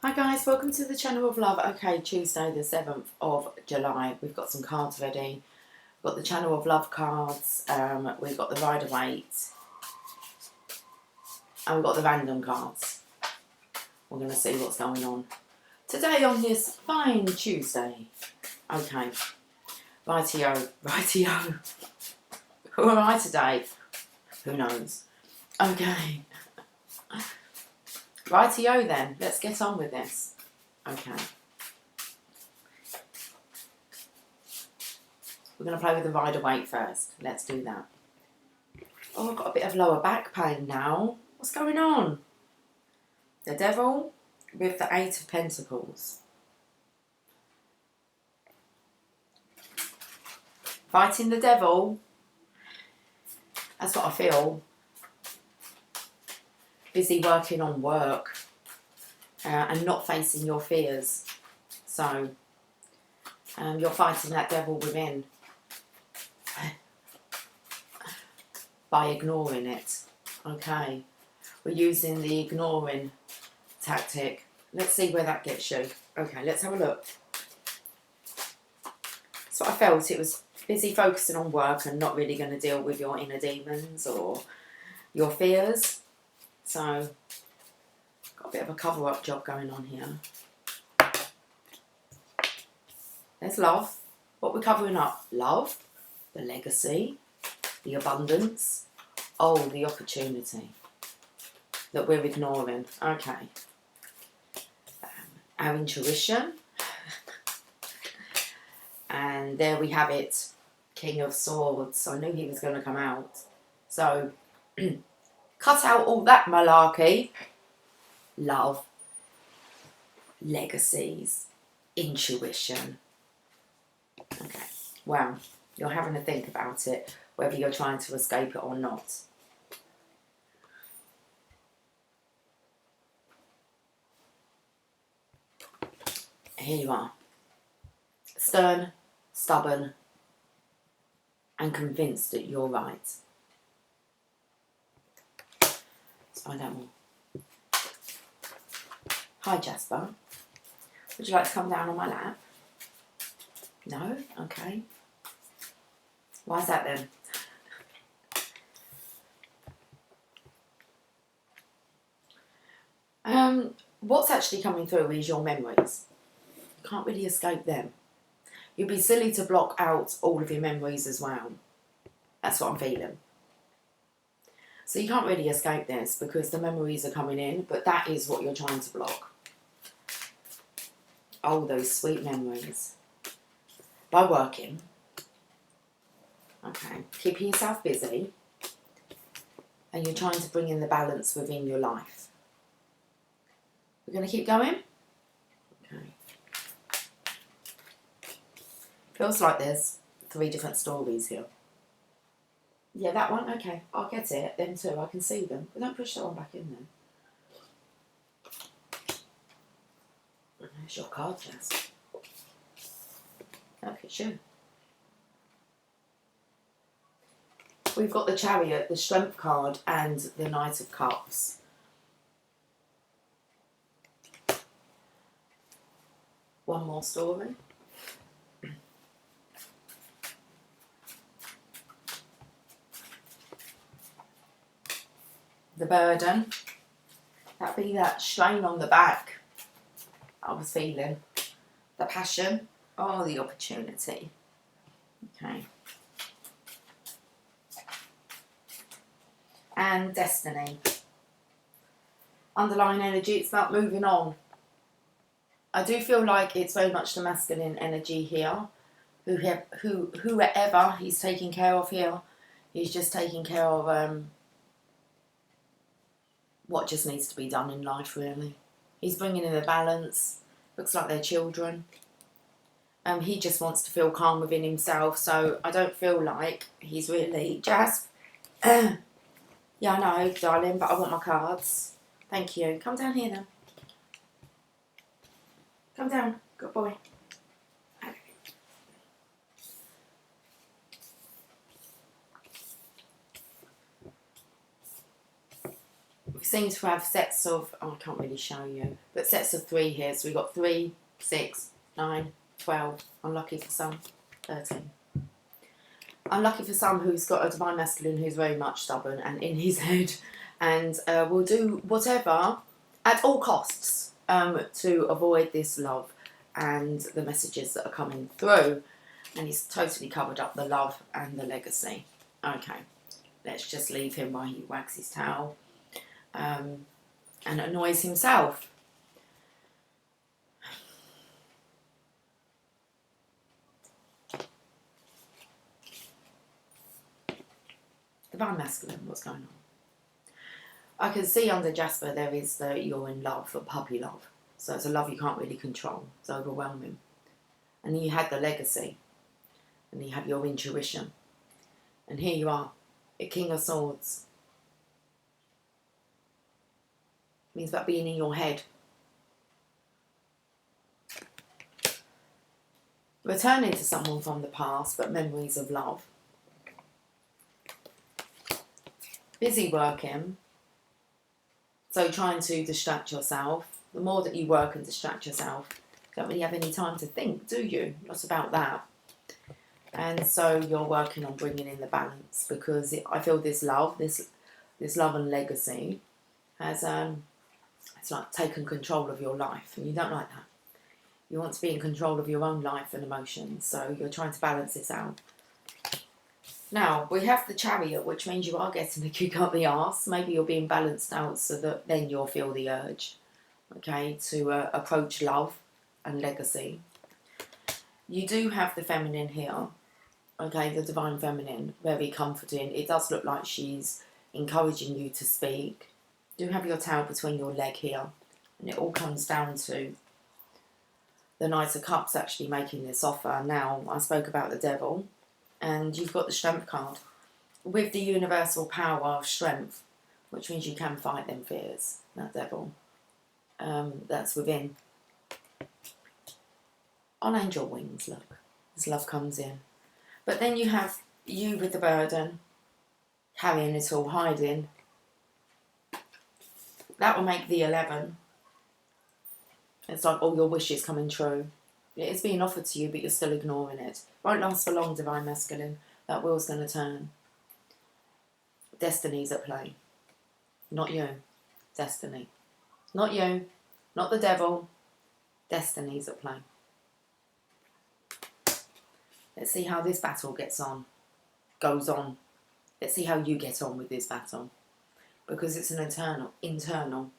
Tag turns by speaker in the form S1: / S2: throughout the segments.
S1: Hi guys, welcome to the Channel of Love. Okay, Tuesday the 7th of July. We've got some cards ready. We've got the Channel of Love cards, we've got the Rider-Waite, and we've got the random cards. We're going to see what's going on today on this fine Tuesday. Okay, rightio. Who am I today? Who knows? Okay. Rightio then, let's get on with this. Okay. We're going to play with the Rider-Waite first. Let's do that. Oh, I've got a bit of lower back pain now. What's going on? The Devil with the Eight of Pentacles. Fighting the Devil. That's what I feel. Busy working on work and not facing your fears. So you're fighting that devil within by ignoring it. Okay, we're using the ignoring tactic. Let's see where that gets you. Okay, let's have a look. That's what I felt. It was busy focusing on work and not really going to deal with your inner demons or your fears. So, got a bit of a cover-up job going on here. There's love. What we're covering up? Love, the legacy, the abundance, the opportunity that we're ignoring. Okay. Our intuition. And there we have it. King of Swords. I knew he was going to come out. So, cut out all that malarkey. Love, legacies, intuition. Okay, wow. You're having to think about it, whether you're trying to escape it or not. Here you are. Stern, stubborn, and convinced that you're right. Let's find out more. Hi Jasper. Would you like to come down on my lap? No? Okay. Why is that then? What's actually coming through is your memories. You can't really escape them. You'd be silly to block out all of your memories as well. That's what I'm feeling. So you can't really escape this because the memories are coming in, but that is what you're trying to block. Oh, those sweet memories. By working. Okay. Keeping yourself busy. And you're trying to bring in the balance within your life. We're going to keep going? Okay. Feels like there's 3 different stories here. Yeah, that one? Okay. I'll get it. Them too. I can see them. But don't push that one back in then. There's your card, Jess. Look at you. We've got the Chariot, the Strength card, and the Knight of Cups. One more story. The burden. That'd be that strain on the back I was feeling. The passion. Oh, the opportunity. Okay. And destiny. Underlying energy, it's about moving on. I do feel like it's very much the masculine energy here. Whoever he's taking care of here, he's just taking care of what just needs to be done in life, really. He's bringing in the balance. Looks like they're children. He just wants to feel calm within himself, so I don't feel like he's really just... yeah, I know, darling, but I want my cards. Thank you. Come down here, then. Come down. Good boy. Okay. seem to have sets of, oh, I can't really show you, but sets of 3 here. So we've got 3, 6, 9, 12. Unlucky for some, 13. Unlucky for some who's got a divine masculine who's very much stubborn and in his head, and will do whatever at all costs to avoid this love and the messages that are coming through. And he's totally covered up the love and the legacy. Okay, let's just leave him while he wags his tail and annoys himself. Divine masculine, what's going on? I can see under Jasper there is the you're in love, the puppy love. So it's a love you can't really control. It's overwhelming. And then you had the legacy. And you have your intuition. And here you are, a King of Swords. It means about being in your head. Returning to someone from the past, but memories of love. Busy working. So trying to distract yourself. The more that you work and distract yourself, you don't really have any time to think, do you? Not about that. And so you're working on bringing in the balance, because I feel this love, this love and legacy has it's like taken control of your life, and you don't like that. You want to be in control of your own life and emotions, so you're trying to balance this out. Now, we have the Chariot, which means you are getting a kick up the arse. Maybe you're being balanced out so that then you'll feel the urge, okay, to approach love and legacy. You do have the feminine here, okay, the divine feminine, very comforting. It does look like she's encouraging you to speak. You do have your tail between your leg here, and it all comes down to the Knight of Cups actually making this offer. Now, I spoke about the Devil, and you've got the Strength card with the universal power of strength, which means you can fight them fears, that Devil. That's within. On angel wings, look, as love comes in. But then you have you with the burden, carrying it all, hiding. That will make the 11. It's like all your wishes coming true. It is being offered to you, but you're still ignoring it. Won't last for long, divine masculine. That wheel's going to turn. Destiny's at play. Not you. Destiny. Not you. Not the devil. Destiny's at play. Let's see how this battle goes on. Let's see how you get on with this battle. Because it's an internal.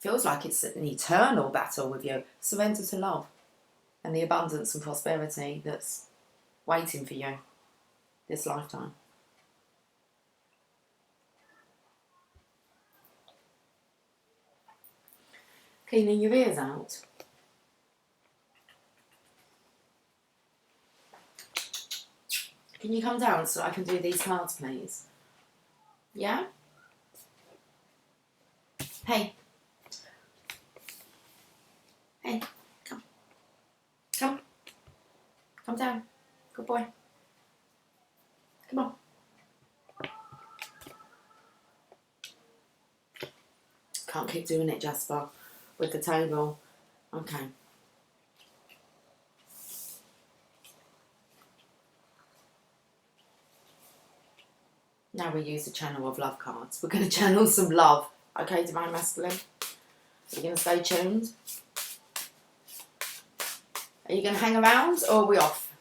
S1: Feels like it's an eternal battle with you. Surrender to love. And the abundance and prosperity that's waiting for you this lifetime. Cleaning your ears out. Can you come down so I can do these cards, please? Yeah? Hey. Hey, come. Come. Come down. Good boy. Come on. Can't keep doing it, Jasper, with the table. Okay. Now we use the channel of love cards. We're going to channel some love. Okay, divine masculine? You're going to stay tuned? Are you going to hang around or are we off?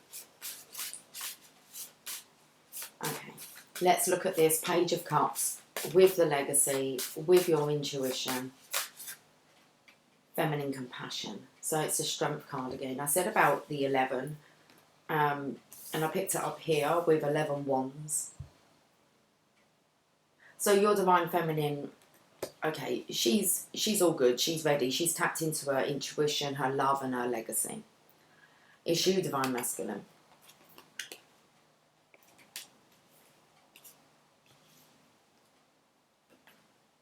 S1: Okay, let's look at this Page of Cups with the legacy, with your intuition, feminine compassion. So it's a strength card again. I said about the 11, and I picked it up here with 11 wands. So your divine feminine, okay, she's all good. She's ready. She's tapped into her intuition, her love and her legacy. It's you, divine masculine.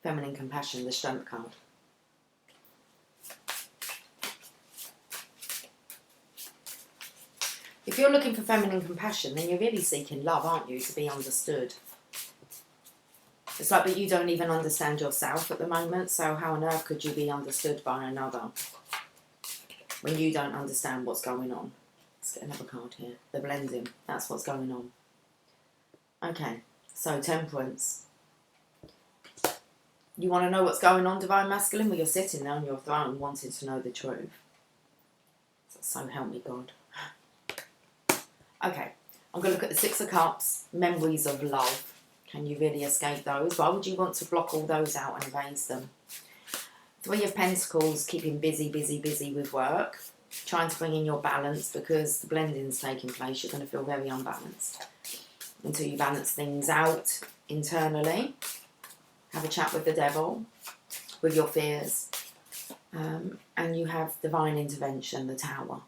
S1: Feminine compassion, the strength card. If you're looking for feminine compassion, then you're really seeking love, aren't you, to be understood. It's like, but you don't even understand yourself at the moment, so how on earth could you be understood by another when you don't understand what's going on? Let's get another card here. The blending. That's what's going on. Okay, so Temperance. You want to know what's going on, Divine Masculine? Well, you're sitting there on your throne wanting to know the truth. So help me God. Okay, I'm going to look at the Six of Cups, memories of love. Can you really escape those? Why would you want to block all those out and erase them? Three of Pentacles, keeping busy, busy, busy with work. Trying to bring in your balance because the blending's taking place. You're going to feel very unbalanced until you balance things out internally. Have a chat with the devil, with your fears. And you have divine intervention, the Tower.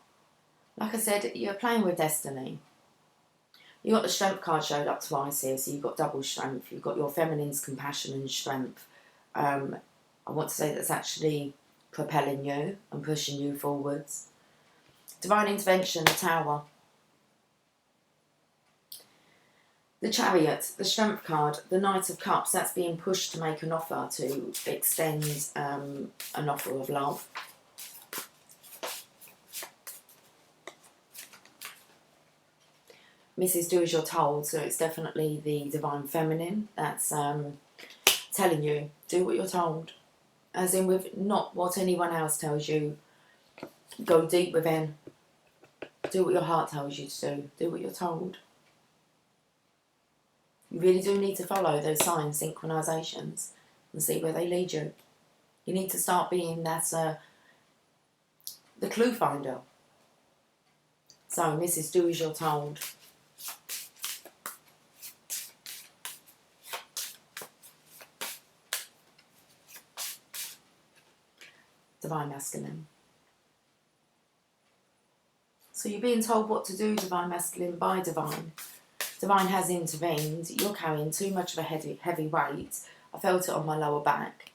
S1: Like I said, you're playing with destiny. You got the Strength card showed up twice here, so you've got double strength. You've got your feminine's compassion and strength. I want to say that's actually propelling you and pushing you forwards. Divine intervention, the Tower. The Chariot, the Strength card, the Knight of Cups, that's being pushed to make an offer, to extend an offer of love. Mrs. Do As You're Told, so it's definitely the Divine Feminine that's telling you, do what you're told. As in with not what anyone else tells you. Go deep within. Do what your heart tells you to do. Do what you're told. You really do need to follow those signs, synchronizations, and see where they lead you. You need to start being that the clue finder. So, Mrs. Do As You're Told. Divine Masculine. So you're being told what to do, Divine Masculine, by Divine. Divine has intervened. You're carrying too much of a heavy weight. I felt it on my lower back.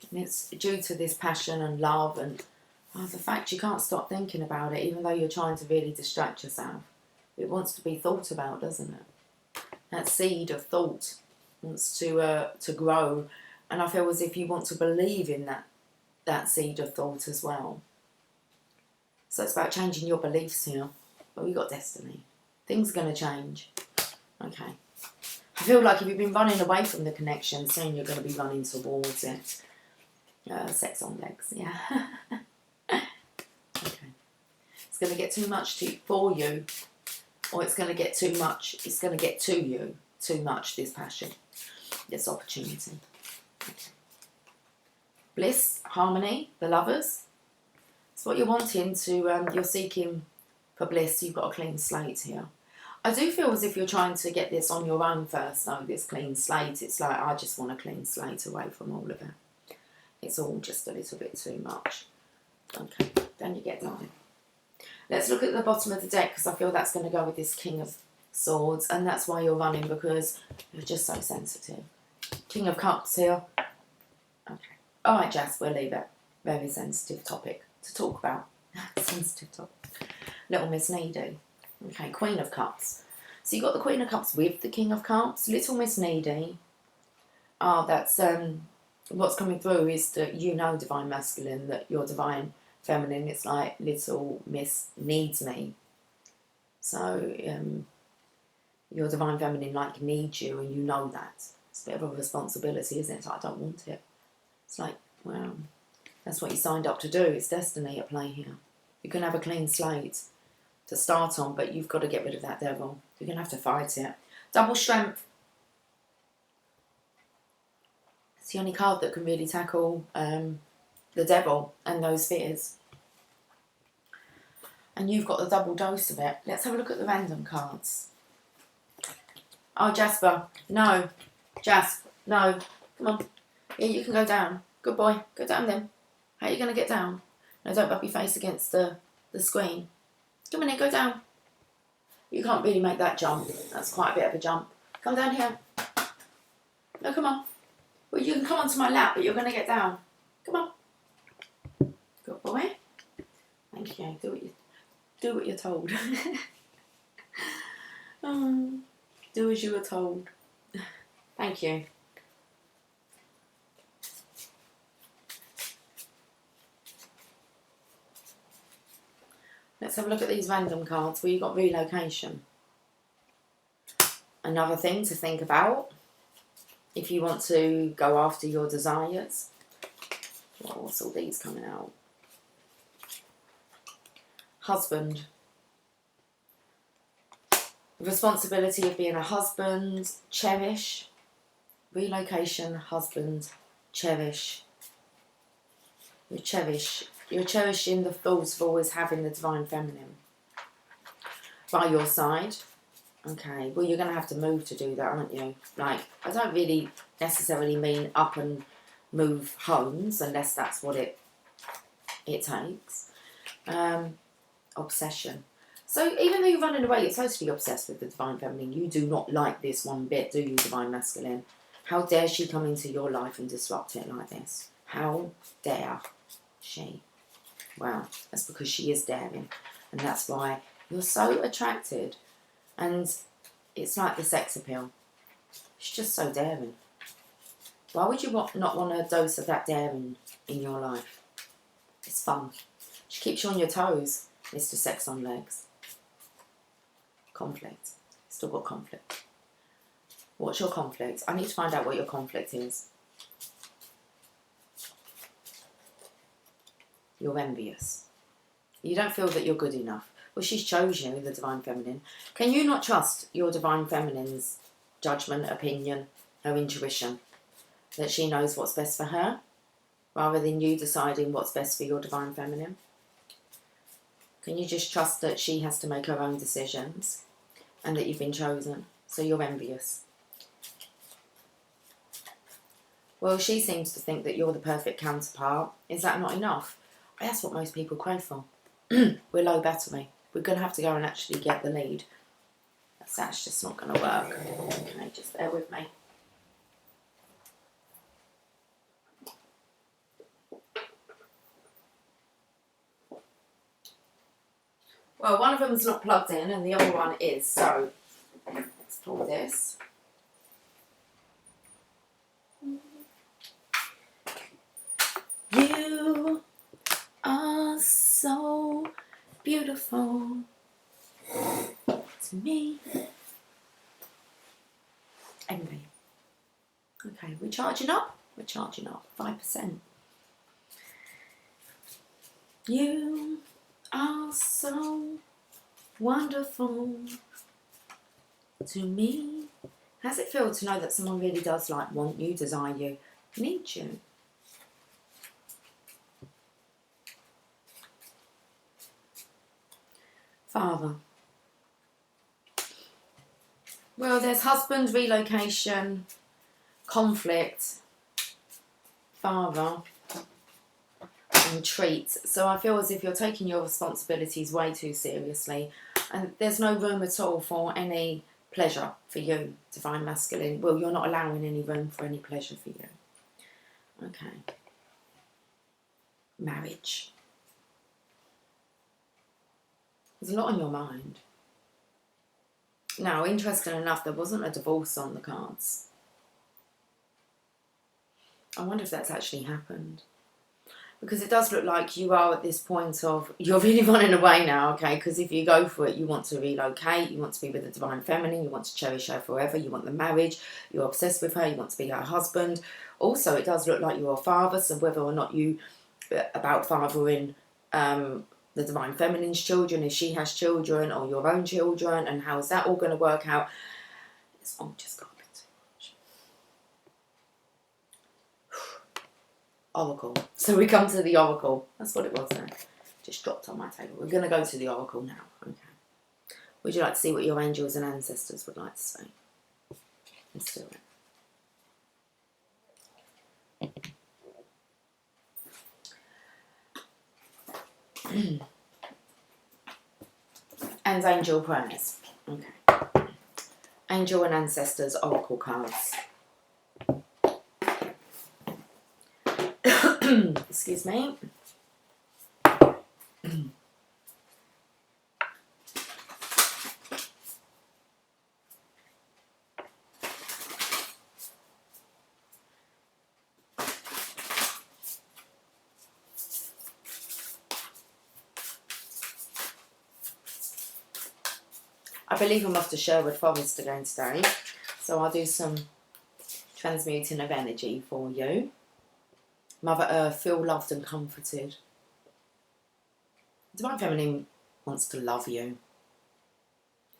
S1: And it's due to this passion and love and the fact you can't stop thinking about it, even though you're trying to really distract yourself. It wants to be thought about, doesn't it? That seed of thought wants to grow. And I feel as if you want to believe in that seed of thought as well. So it's about changing your beliefs here. But we've got destiny. Things are going to change. Okay. I feel like if you've been running away from the connection, soon you're going to be running towards it. Sex on legs, yeah. Okay. It's going to get too much for you. Or it's going to get too much. It's going to get to you too much, this passion. This opportunity. Okay. Bliss, harmony, the Lovers. It's what you're wanting to, you're seeking for bliss. You've got a clean slate here. I do feel as if you're trying to get this on your own first, though, this clean slate. It's like, I just want a clean slate away from all of it. It's all just a little bit too much. Okay, then you get done. Let's look at the bottom of the deck, because I feel that's going to go with this King of Swords, and that's why you're running, because you're just so sensitive. King of Cups here. Okay. All right, Jazz, we'll leave it. Very sensitive topic to talk about. Sensitive topic. Little Miss Needy. Okay, Queen of Cups. So you got the Queen of Cups with the King of Cups. Little Miss Needy. That's what's coming through is that you know, Divine Masculine, that your Divine Feminine, it's like Little Miss needs me. So your Divine Feminine like needs you, and you know that. It's a bit of a responsibility, isn't it? It's like, I don't want it. It's like, wow, that's what you signed up to do. It's destiny at play here. You can have a clean slate to start on, but you've got to get rid of that devil. You're going to have to fight it. Double strength. It's the only card that can really tackle the devil and those fears. And you've got the double dose of it. Let's have a look at the random cards. Oh, Jasper. No. Jasper. No. Come on. Yeah, you can go down. Good boy. Go down then. How are you going to get down? No, don't rub your face against the screen. Come on in, go down. You can't really make that jump. That's quite a bit of a jump. Come down here. No, come on. Well, you can come onto my lap, but you're going to get down. Come on. Good boy. Thank you. Do what you're told. Do as you were told. Thank you. Let's have a look at these random cards where you've got relocation. Another thing to think about if you want to go after your desires. What's all these coming out? Husband. The responsibility of being a husband, cherish. Relocation, husband, cherish. You're cherishing the thoughts of always having the divine feminine by your side. Okay, well, you're going to have to move to do that, aren't you? Like, I don't really necessarily mean up and move homes, unless that's what it takes. Obsession. So even though you're running away, you're totally obsessed with the divine feminine. You do not like this one bit, do you, divine masculine? How dare she come into your life and disrupt it like this? How dare she? Well, that's because she is daring. And that's why you're so attracted. And it's like the sex appeal. She's just so daring. Why would you not want a dose of that daring in your life? It's fun. She keeps you on your toes, Mr. Sex on Legs. Conflict. Still got conflict. What's your conflict? I need to find out what your conflict is. You're envious. You don't feel that you're good enough. Well, she's chosen you, the divine feminine. Can you not trust your divine feminine's judgment, opinion, her intuition? That she knows what's best for her, rather than you deciding what's best for your divine feminine? Can you just trust that she has to make her own decisions and that you've been chosen? So you're envious. Well, she seems to think that you're the perfect counterpart. Is that not enough? That's what most people crave for. We're low battery. We're going to have to go and actually get the lead. That's just not going to work. Okay, just bear with me. Well, one of them is not plugged in and the other one is. So, let's pull this. You are so beautiful to me. Envy. Okay, we're charging up. We're charging up 5%. You are so wonderful to me. How's it feel to know that someone really does want you, desire you, need you? Father. Well, there's husband, relocation, conflict, father, and treat. So I feel as if you're taking your responsibilities way too seriously, and there's no room at all for any pleasure for you, divine masculine. Well, you're not allowing any room for any pleasure for you. Okay. Marriage. There's a lot on your mind. Now, interesting enough, there wasn't a divorce on the cards. I wonder if that's actually happened. Because it does look like you are at this point of, you're really running away now, okay? Because if you go for it, you want to relocate, you want to be with the divine feminine, you want to cherish her forever, you want the marriage, you're obsessed with her, you want to be her husband. Also, it does look like you're a father, so whether or not you, about fathering the divine feminine's children, if she has children, or your own children, and how is that all going to work out? This one just got a bit too much. Oracle. So we come to the Oracle. That's what it was there. Just dropped on my table. We're going to go to the Oracle now. Okay. Would you like to see what your angels and ancestors would like to say? Let's do it. And angel prayers. Okay. Angel and ancestors oracle cards. Excuse me. I believe I'm off to Sherwood Forest again today. So I'll do some transmuting of energy for you. Mother Earth, feel loved and comforted. Divine Feminine wants to love you.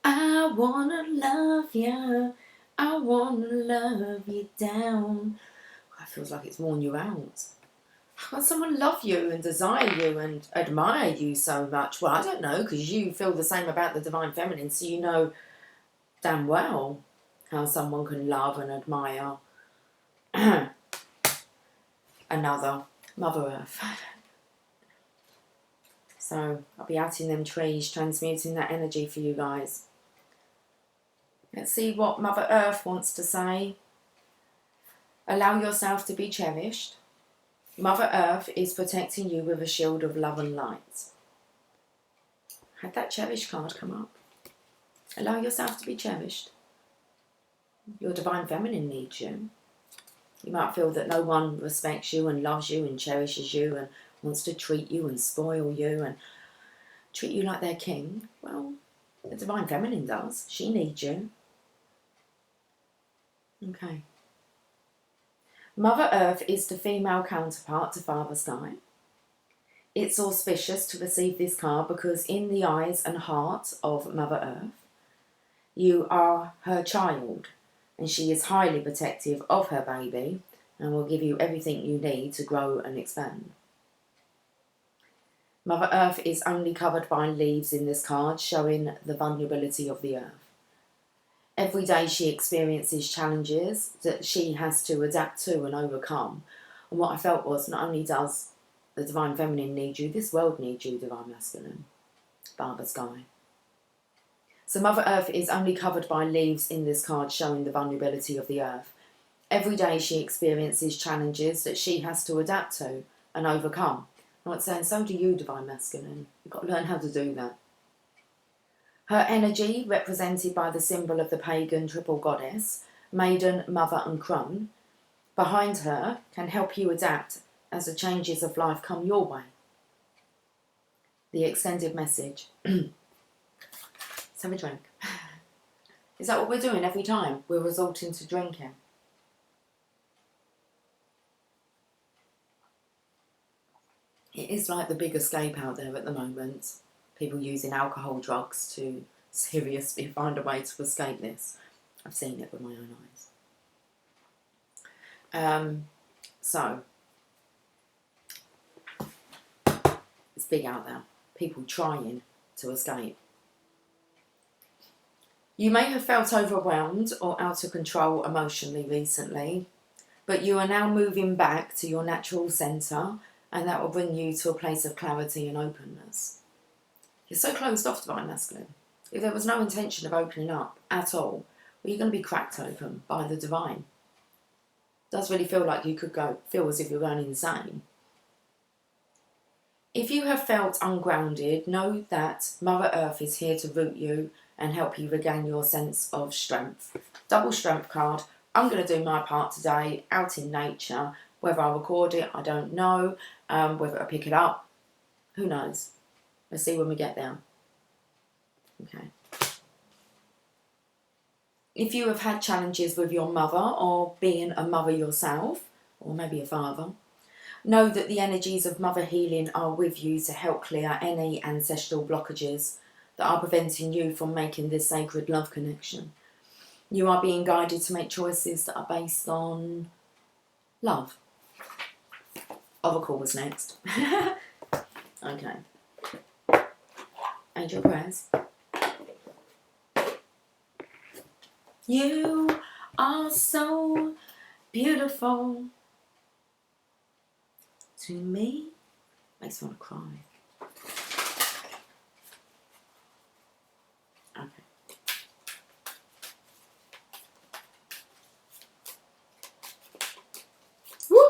S1: I wanna love you. I wanna love you down. It feels like it's worn you out. How can someone love you and desire you and admire you so much? Well, I don't know, because you feel the same about the Divine Feminine, so you know damn well how someone can love and admire another Mother Earth. So I'll be out in them trees transmuting that energy for you guys. Let's see what Mother Earth wants to say. Allow yourself to be cherished. Mother Earth is protecting you with a shield of love and light. Had that cherish card come up. Allow yourself to be cherished. Your Divine Feminine needs you. You might feel that no one respects you and loves you and cherishes you and wants to treat you and spoil you and treat you like their king. Well, the Divine Feminine does. She needs you. Okay. Mother Earth is the female counterpart to Father Sky. It's auspicious to receive this card because in the eyes and heart of Mother Earth, you are her child and she is highly protective of her baby and will give you everything you need to grow and expand. Mother Earth is only covered by leaves in this card, showing the vulnerability of the earth. Every day she experiences challenges that she has to adapt to and overcome. And what I felt was, not only does the Divine Feminine need you, this world needs you, Divine Masculine, Father Sky. So Mother Earth is only covered by leaves in this card, showing the vulnerability of the earth. Every day she experiences challenges that she has to adapt to and overcome. And I'm saying, so do you, Divine Masculine. You've got to learn how to do that. Her energy, represented by the symbol of the pagan triple goddess, Maiden, Mother and Crone, behind her can help you adapt as the changes of life come your way. The extended message. Let's have a drink. Is that what we're doing every time? We're resorting to drinking. It is like the big escape out there at the moment. People using alcohol, drugs to seriously find a way to escape this. I've seen it with my own eyes. So, it's big out there. People trying to escape. You may have felt overwhelmed or out of control emotionally recently, but you are now moving back to your natural centre, and that will bring you to a place of clarity and openness. You're so closed off, Divine Masculine. If there was no intention of opening up at all, well, you're going to be cracked open by the Divine. It does really feel like you could feel as if you're going insane. If you have felt ungrounded, know that Mother Earth is here to root you and help you regain your sense of strength. Double strength card. I'm going to do my part today out in nature. Whether I record it, I don't know. Whether I pick it up, who knows? Let's see when we get there. Okay. If you have had challenges with your mother or being a mother yourself, or maybe a father, know that the energies of Mother Healing are with you to help clear any ancestral blockages that are preventing you from making this sacred love connection. You are being guided to make choices that are based on love. Oracle was next. Okay. Angel prayers. You are so beautiful to me. Makes me want to cry. Okay. Woo!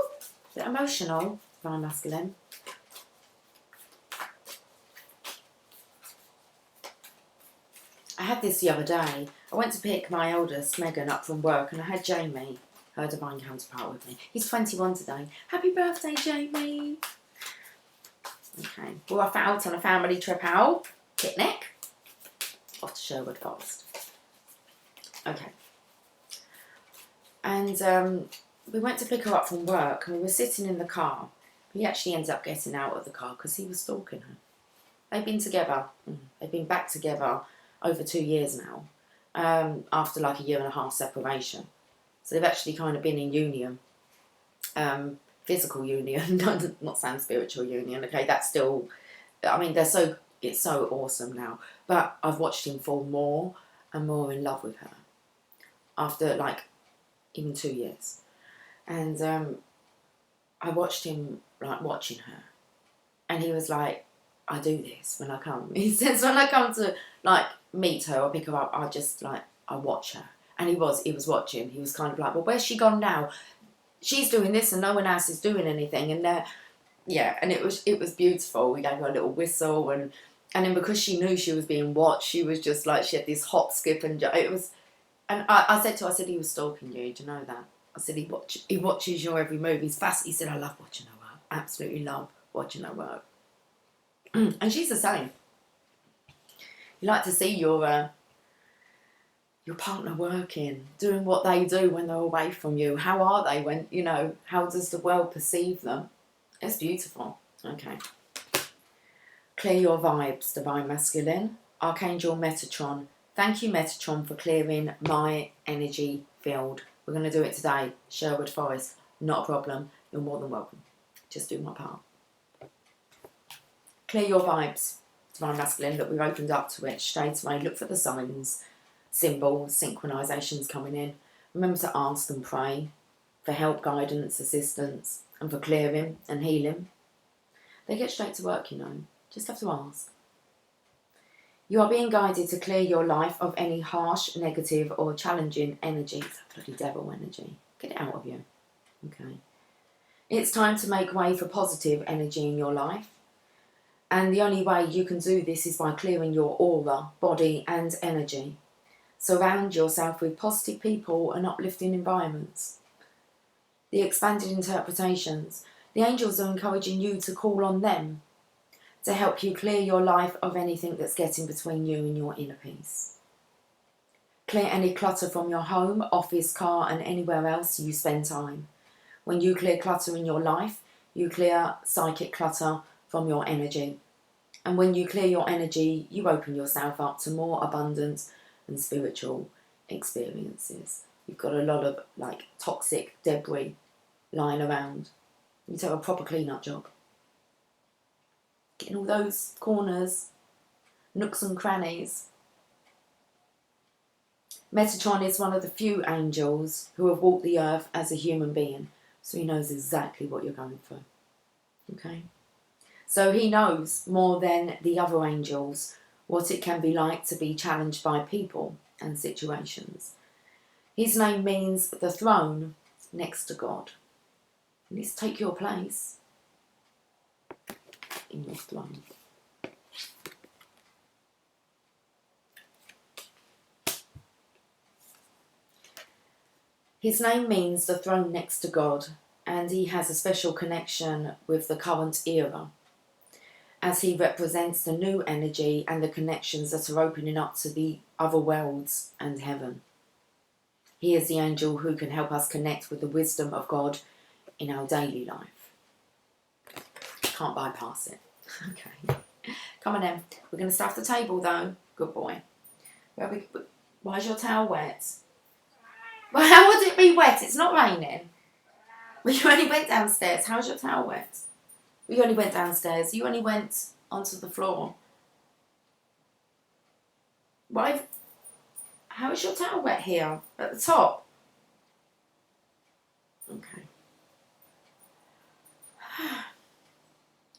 S1: Bit emotional, Divine Masculine. I had this the other day. I went to pick my eldest, Megan, up from work, and I had Jamie, her divine counterpart, with me. He's 21 today. Happy birthday, Jamie! Okay, we're off out on a family trip out. Picnic. Off to Sherwood Forest. Okay. And we went to pick her up from work, and we were sitting in the car. He actually ended up getting out of the car because he was stalking her. They've been together. They've been back together over 2 years now, after like a 1.5 year separation. So they've actually kind of been in union, physical union, not saying spiritual union. Okay, that's still, I mean, it's so awesome now. But I've watched him fall more and more in love with her after like even 2 years, and I watched him like watching her, and he was like, I do this when I come. He says when I come to like meet her or pick her up, I watch her. And he was watching. He was kind of like, well, where's she gone now? She's doing this and no one else is doing anything. And yeah, and it was beautiful. We gave her a little whistle, and then because she knew she was being watched, she was just like, she had this hop, skip, and it was. And I said to her, I said, he was stalking you. Do you know that? I said, he watches your every move. He's fast. He said, I love watching her work. Absolutely love watching her work. And she's the same. You like to see your partner working, doing what they do when they're away from you. How are they when, you know, how does the world perceive them? It's beautiful. Okay. Clear your vibes, Divine Masculine. Archangel Metatron. Thank you, Metatron, for clearing my energy field. We're going to do it today. Sherwood Forest. Not a problem. You're more than welcome. Just do my part. Clear your vibes, Divine Masculine. Look, we've opened up to it straight away. Look for the signs, symbols, synchronisations coming in. Remember to ask and pray for help, guidance, assistance, and for clearing and healing. They get straight to work, you know. Just have to ask. You are being guided to clear your life of any harsh, negative, or challenging energy. It's a bloody devil energy. Get it out of you. Okay. It's time to make way for positive energy in your life. And the only way you can do this is by clearing your aura, body, and energy. Surround yourself with positive people and uplifting environments. The expanded interpretations. The angels are encouraging you to call on them to help you clear your life of anything that's getting between you and your inner peace. Clear any clutter from your home, office, car, and anywhere else you spend time. When you clear clutter in your life, you clear psychic clutter from your energy. And when you clear your energy, you open yourself up to more abundance and spiritual experiences. You've got a lot of like toxic debris lying around. You need to have a proper clean-up job. Getting all those corners, nooks and crannies. Metatron is one of the few angels who have walked the earth as a human being, so he knows exactly what you're going through. Okay? So he knows more than the other angels what it can be like to be challenged by people and situations. His name means the throne next to God. He needs to take your place in your throne. His name means the throne next to God, and he has a special connection with the current era, as he represents the new energy and the connections that are opening up to the other worlds and heaven. He is the angel who can help us connect with the wisdom of God in our daily life. Can't bypass it. Okay. Come on then. We're going to stuff the table though. Good boy. Why is your towel wet? Well, how would it be wet? It's not raining. Well, you only went downstairs. How's your towel wet? You only went downstairs. You only went onto the floor. Why? How is your towel wet here? At the top? Okay.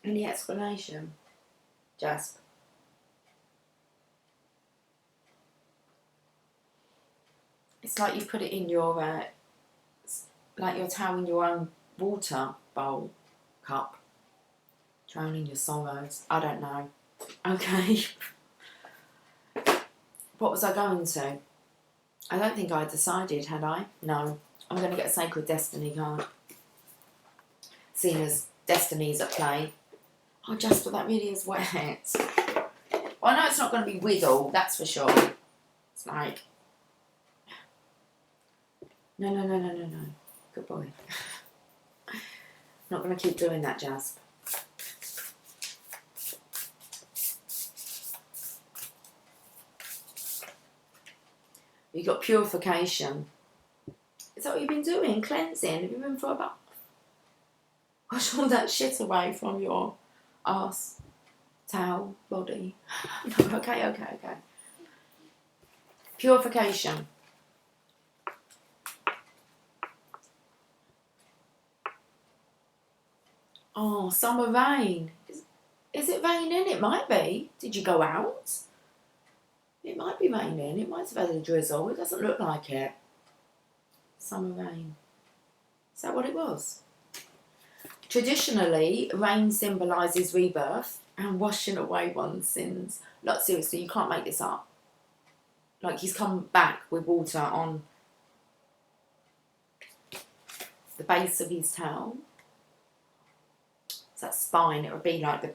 S1: Any explanation? Jasp. It's like you put it in your, like your towel in your own water bowl, cup. Drowning your sorrows. I don't know. Okay. What was I going to? I don't think I decided, had I? No. I'm going to get a Sacred Destiny card. Seeing as Destiny's at play. Oh, Jasper, that really is wet. Well, I know it's not going to be Whittle, that's for sure. It's like... No. Good boy. Not going to keep doing that, Jazz. You got purification. Is that what you've been doing? Cleansing? Have you been for a bath? Wash all that shit away from your arse, towel, body. No, okay. Purification. Oh, summer rain. Is it raining? It might be. Did you go out? It might be raining. It might have had a drizzle. It doesn't look like it. Summer rain. Is that what it was? Traditionally, rain symbolises rebirth and washing away one's sins. Like, seriously, you can't make this up. Like, he's come back with water on the base of his towel. It's that spine. It would be like the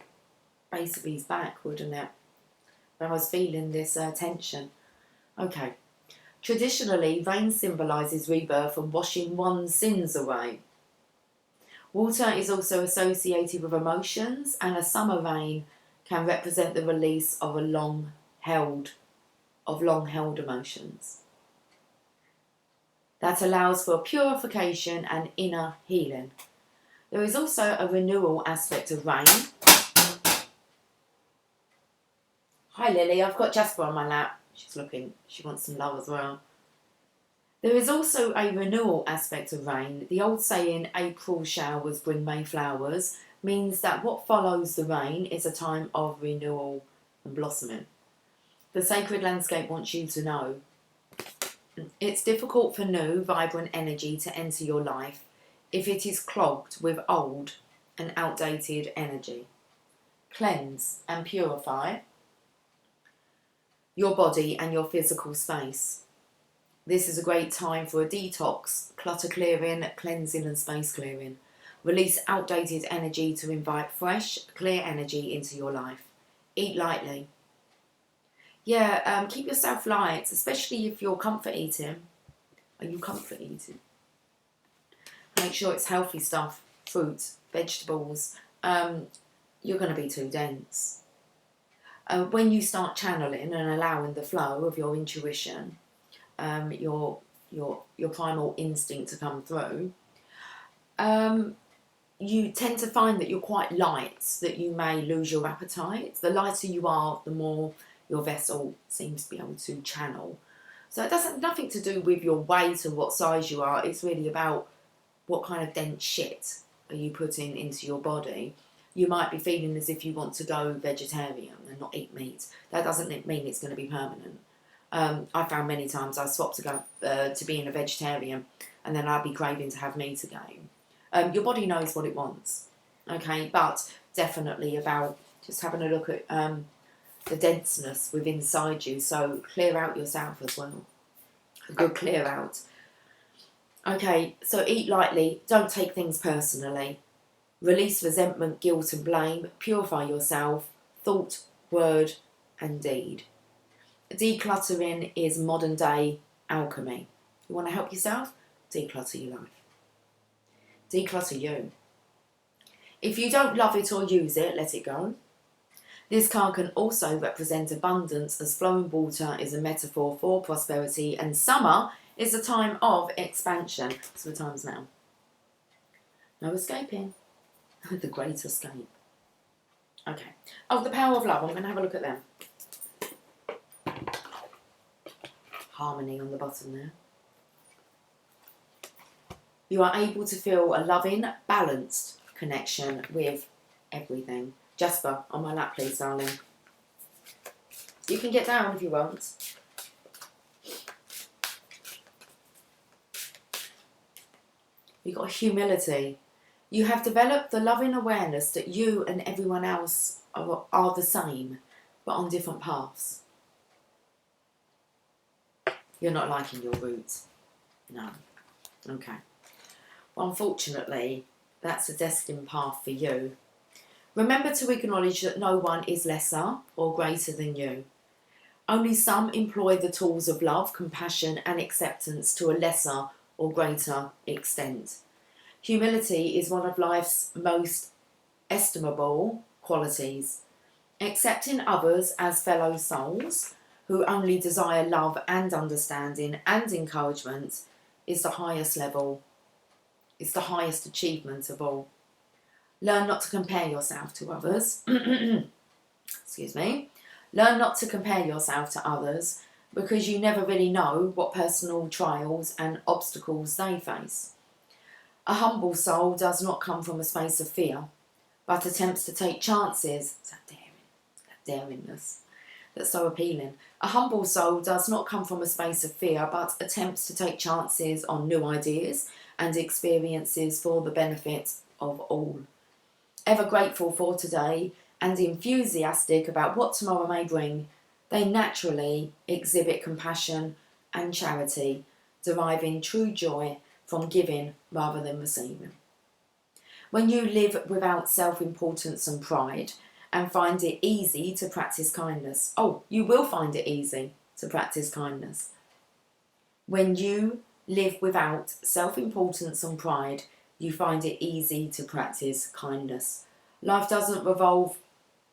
S1: base of his back, wouldn't it? But I was feeling this tension. Okay. Traditionally, rain symbolises rebirth and washing one's sins away. Water is also associated with emotions, and a summer rain can represent the release of long-held emotions. That allows for purification and inner healing. There is also a renewal aspect of rain. Hi Lily, I've got Jasper on my lap. She's looking, she wants some love as well. There is also a renewal aspect of rain. The old saying, April showers bring May flowers, means that what follows the rain is a time of renewal and blossoming. The sacred landscape wants you to know it's difficult for new, vibrant energy to enter your life if it is clogged with old and outdated energy. Cleanse and purify your body and your physical space. This is a great time for a detox, clutter clearing, cleansing and space clearing. Release outdated energy to invite fresh, clear energy into your life. Eat lightly. Yeah, keep yourself light, especially if you're comfort eating. Are you comfort eating? Make sure it's healthy stuff, fruit, vegetables. You're going to be too dense. When you start channeling and allowing the flow of your intuition, your primal instinct to come through, you tend to find that you're quite light, that you may lose your appetite. The lighter you are, the more your vessel seems to be able to channel. So it doesn't nothing to do with your weight or what size you are. It's really about what kind of dense shit are you putting into your body. You might be feeling as if you want to go vegetarian and not eat meat. That doesn't mean it's going to be permanent. I found many times I swapped to go to being a vegetarian, and then I'd be craving to have meat again. Your body knows what it wants, okay? But definitely about just having a look at the denseness within inside you. So clear out yourself as well. A good clear out. Okay, so eat lightly. Don't take things personally. Release resentment, guilt and blame. Purify yourself. Thought, word and deed. Decluttering is modern day alchemy. You want to help yourself? Declutter your life. Declutter you. If you don't love it or use it, let it go. This card can also represent abundance, as flowing water is a metaphor for prosperity, and summer is a time of expansion. So the time's now. No escaping. The great escape. Okay. Oh, the power of love. I'm going to have a look at them. Harmony on the bottom there. You are able to feel a loving, balanced connection with everything. Jasper, on my lap, please, darling. You can get down if you want. You've got humility. You have developed the loving awareness that you and everyone else are the same, but on different paths. You're not liking your roots. No. Okay. Well, unfortunately, that's a destined path for you. Remember to acknowledge that no one is lesser or greater than you. Only some employ the tools of love, compassion and acceptance to a lesser or greater extent. Humility is one of life's most estimable qualities. Accepting others as fellow souls who only desire love and understanding and encouragement is the highest level. It's the highest achievement of all. Learn not to compare yourself to others. Excuse me. Learn not to compare yourself to others because you never really know what personal trials and obstacles they face. A humble soul does not come from a space of fear, but attempts to take chances. It's that daringness that's so appealing. A humble soul does not come from a space of fear, but attempts to take chances on new ideas and experiences for the benefit of all. Ever grateful for today and enthusiastic about what tomorrow may bring, they naturally exhibit compassion and charity, deriving true joy from giving rather than receiving. When you live without self-importance and pride and find it easy to practice kindness, you will find it easy to practice kindness. When you live without self-importance and pride, you find it easy to practice kindness. Life doesn't revolve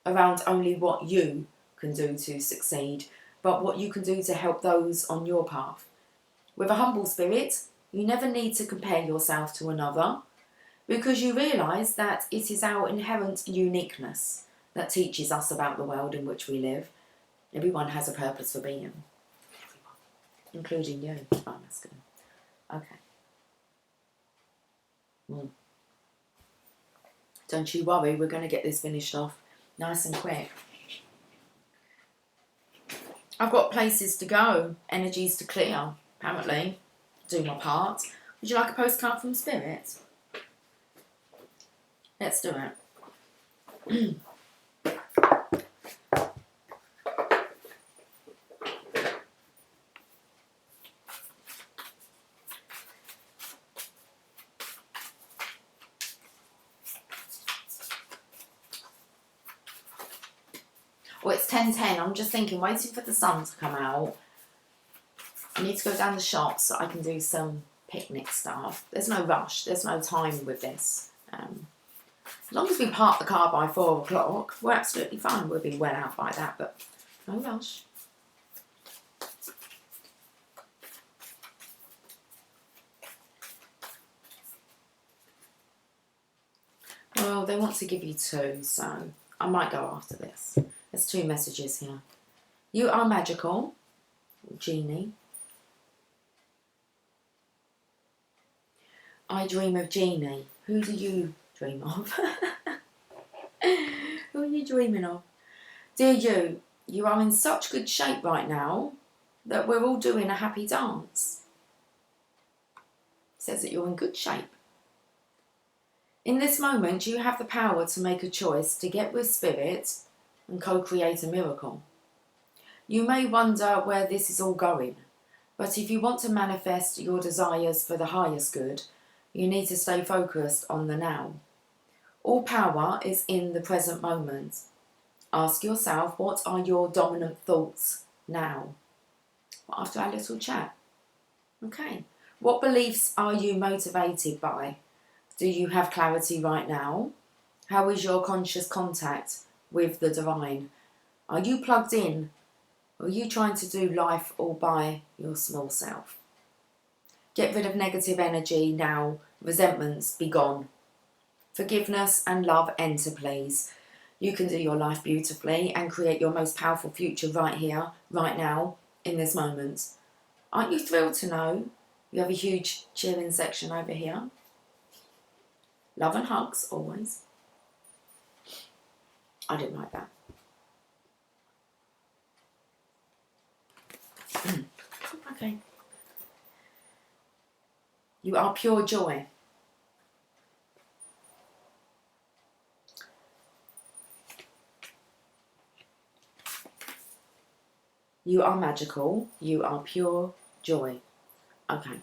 S1: around only what you can do to succeed, but what you can do to help those on your path. With a humble spirit, you never need to compare yourself to another because you realise that it is our inherent uniqueness that teaches us about the world in which we live. Everyone has a purpose for being. Everyone. Including you. Oh, that's good. Okay. Don't you worry, we're going to get this finished off nice and quick. I've got places to go, energies to clear, apparently. Do my part. Would you like a postcard from Spirit? Let's do it. Well, it's 10:10. I'm just thinking, waiting for the sun to come out. I need to go down the shops so I can do some picnic stuff. There's no rush. There's no time with this. As long as we park the car by 4 o'clock, we're absolutely fine. We'll be well out by that, but no rush. Well, they want to give you 2, so I might go after this. There's 2 messages here. You are magical, Genie. I dream of Genie. Who do you dream of? Who are you dreaming of? Dear you, you are in such good shape right now that we're all doing a happy dance. It says that you're in good shape. In this moment, you have the power to make a choice to get with Spirit and co-create a miracle. You may wonder where this is all going, but if you want to manifest your desires for the highest good, you need to stay focused on the now. All power is in the present moment. Ask yourself, what are your dominant thoughts now? After our little chat. Okay. What beliefs are you motivated by? Do you have clarity right now? How is your conscious contact with the divine? Are you plugged in? Or are you trying to do life all by your small self? Get rid of negative energy now. Resentments be gone. Forgiveness and love enter, please. You can do your life beautifully and create your most powerful future right here, right now, in this moment. Aren't you thrilled to know you have a huge cheering section over here? Love and hugs, always. I didn't like that. Okay. You are pure joy. You are magical. You are pure joy. Okay.